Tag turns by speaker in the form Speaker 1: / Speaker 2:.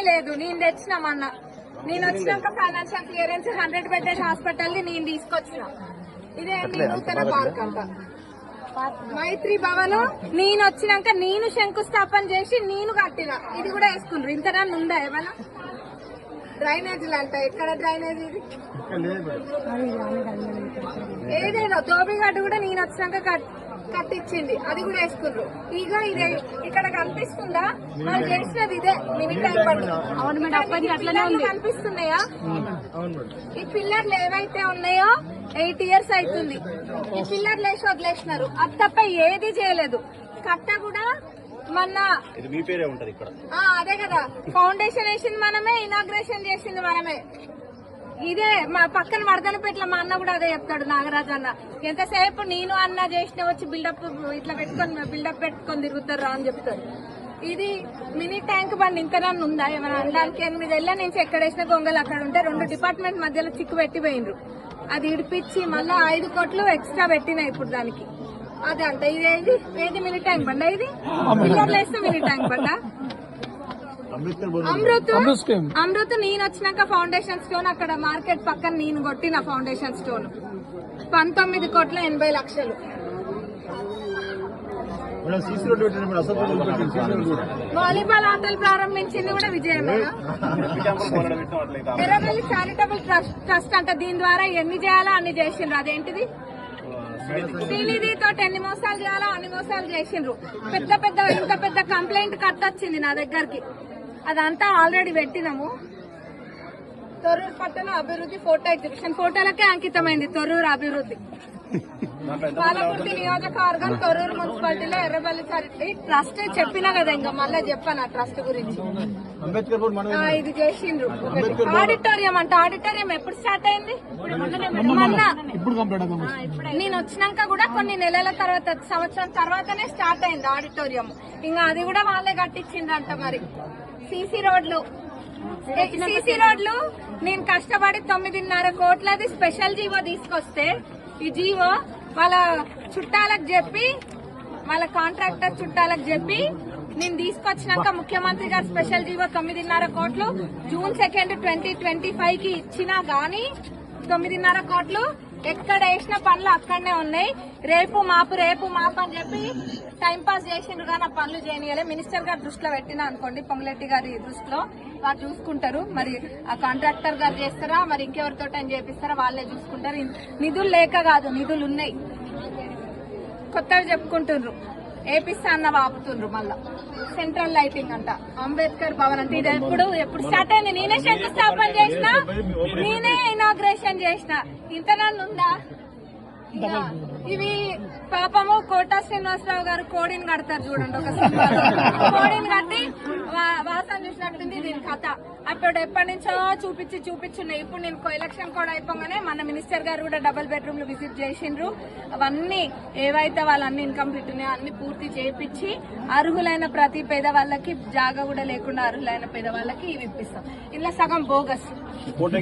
Speaker 1: లేదు, నేను తెచ్చినామన్న. నేను వచ్చినాక ఫైనాన్షియల్ క్లియరెన్స్ 100 బెడ్డెడ్ హాస్పిటల్ ని నేను తీసుకొచ్చిన. ఇదే నూతన పార్క్ అంట మైత్రి భవన్. నేను వచ్చినాక నేను శంకుస్థాపన చేసి నేను కట్టిన. ఇది కూడా వేసుకున్నారు. ఇంతనా ఉందా ఏమన్నా? డ్రైనేజీలు అంట. ఎక్కడ డ్రైనేజ్ ఇది? ఏదేదో తోబిగడ్డ కూడా నేను వచ్చినాక కట్టించింది. అది కూడా వేసుకున్నారు. ఇక ఇదే ఇక్కడ కనిపిస్తుందా? వాళ్ళు చేసినది ఇదే మినీ ట్యాంక్ బండ్. కనిపిస్తున్నాయా? ఈ పిల్లర్లు ఏవైతే ఉన్నాయో 8 years అవుతుంది. ఈ పిల్లర్లు వేసి వదిలేసినారు. అది తప్ప ఏది చేయలేదు. కట్ట కూడా మొన్న అదే కదా, ఫౌండేషన్ వేసింది మనమే, ఇనాగ్రేషన్ చేసింది మనమే. ఇదే మా పక్కన మర్దనపేటలో మా అన్న కూడా అదే చెప్తాడు, నాగరాజు అన్న. ఎంతసేపు నేను అన్న చేసిన వచ్చి బిల్డప్ ఇట్లా పెట్టుకొని బిల్డప్ పెట్టుకొని తిరుగుతారు అని చెప్తారు. ఇది మినీ ట్యాంక్ బండ్ ఇంతనన్నా ఉందా ఏమైనా అనడానికి? 8 ఏళ్ల నుంచి ఎక్కడేసిన గొంగలు అక్కడ ఉంటే 2 డిపార్ట్మెంట్ మధ్యలో చిక్కు పెట్టిపోయినరు. అది ఇడిపించి మళ్ళా 5 కోట్లు ఎక్స్ట్రా పెట్టినా ఇప్పుడు దానికి. అదే అంట. ఇదేది ఏది మినీ ట్యాంక్ బండ? ఇది పిల్లర్లు వేస్తే మినీ ట్యాంక్ బండ. అమృత్ నేను వచ్చినాక ఫౌండేషన్ స్టోన్ అక్కడ మార్కెట్ పక్కన నేను కొట్టిన ఫౌండేషన్ స్టోన్ 19,80,00,000. వాలీబాల్ ఆటలు ప్రారంభించింది కూడా విజయమేనా? ఎర్రబెల్లి చారిటబుల్ ట్రస్ట్ అంట. దీని ద్వారా ఎన్ని చేయాలో అన్ని చేసిండ్రు. అదేంటిది? శ్రీనిధితో ఎన్ని మోసాలు చేయాలో అన్ని మోసాలు చేసిండ్రు. ఇంత పెద్ద కంప్లైంట్ కట్టొచ్చింది నా దగ్గరికి. అదంతా ఆల్రెడీ పెట్టినాము. తొర్రూరు పట్టణ అభివృద్ధి ఫోటో ఎగ్జిబిషన్. ఫోటోలకే అంకితమైంది తొర్రూరు అభివృద్ధి. పాలకుర్తి నియోజకవర్గం తొర్రూరు మున్సిపాలిటీలో ఎర్రబెల్లి చారిటీ ట్రస్ట్ చెప్పినా కదా, ఇంకా మళ్ళీ చెప్పాను ఆ ట్రస్ట్ గురించి. ఇది చేసిండ్రు. ఆడిటోరియం అంట. ఆడిటోరియం ఎప్పుడు స్టార్ట్ అయింది? నేను వచ్చినాక కూడా కొన్ని నెలల తర్వాత, సంవత్సరం తర్వాతనే స్టార్ట్ అయింది ఆడిటోరియం. ఇంకా అది కూడా వాళ్ళే కట్టించిండ్రంట. మరి సీసీ రోడ్లు నేను కష్టపడి 9.5 కోట్లది స్పెషల్ జీవో తీసుకొస్తే, ఈ జీవో వాళ్ళ చుట్టాలకు చెప్పి, వాళ్ళ కాంట్రాక్టర్ చుట్టాలకు చెప్పి నేను తీసుకొచ్చినాక ముఖ్యమంత్రి గారు స్పెషల్ జీవో 9.5 కోట్లు June 2, 2025 కి ఇచ్చినా గానీ 9.5 కోట్లు ఎక్కడ వేసిన పనులు అక్కడనే ఉన్నాయి. రేపు మాపు అని చెప్పి టైంపాస్ చేసిండ్రు కానీ ఆ పనులు చేయనియలే. మినిస్టర్ గారు దృష్టిలో పెట్టినా అనుకోండి, పొంగులెట్టి గారి దృష్టిలో వారు చూసుకుంటారు. మరి ఆ కాంట్రాక్టర్ గారు చేస్తారా, మరి ఇంకెవరితో చేపిస్తారా, వాళ్ళే చూసుకుంటారు. నిధులు లేక కాదు, నిధులు ఉన్నాయి. కొత్తగా చెప్పుకుంటున్నారు. ఏపిస్తా అన్న ఆపుతుండ్రు. మళ్ళా సెంట్రల్ లైటింగ్ అంట. అంబేద్కర్ భవన్ అంటే ఇది ఎప్పుడు స్టార్ట్ అయింది? నేనే శంకుస్థాపన చేసిన, నేనే ఇనాగ్రేషన్ చేసిన. ఇంతనన్ను ఉందా? ఇవి పాపము కోటా శ్రీనివాసరావు గారు కోడిని కడతారు చూడండి. ఒక కోడిని కట్టి వాసన చూసినట్టుంది దీని కథ. అప్పుడు ఎప్పటి నుంచో చూపించున్నాయి. ఇప్పుడు నేను ఎలక్షన్ కూడా అయిపోగానే మన మినిస్టర్ గారు కూడా డబుల్ బెడ్రూమ్లు విజిట్ చేసిండ్రు. అవన్నీ ఏవైతే వాళ్ళన్ని ఇన్కంప్లీట్ ఉన్నాయో అన్ని పూర్తి చేయించి అర్హులైన ప్రతి పేదవాళ్ళకి, జాగా కూడా లేకుండా అర్హులైన పేదవాళ్ళకి ఇవి ఇప్పిస్తాం. ఇలా సగం బోగస్.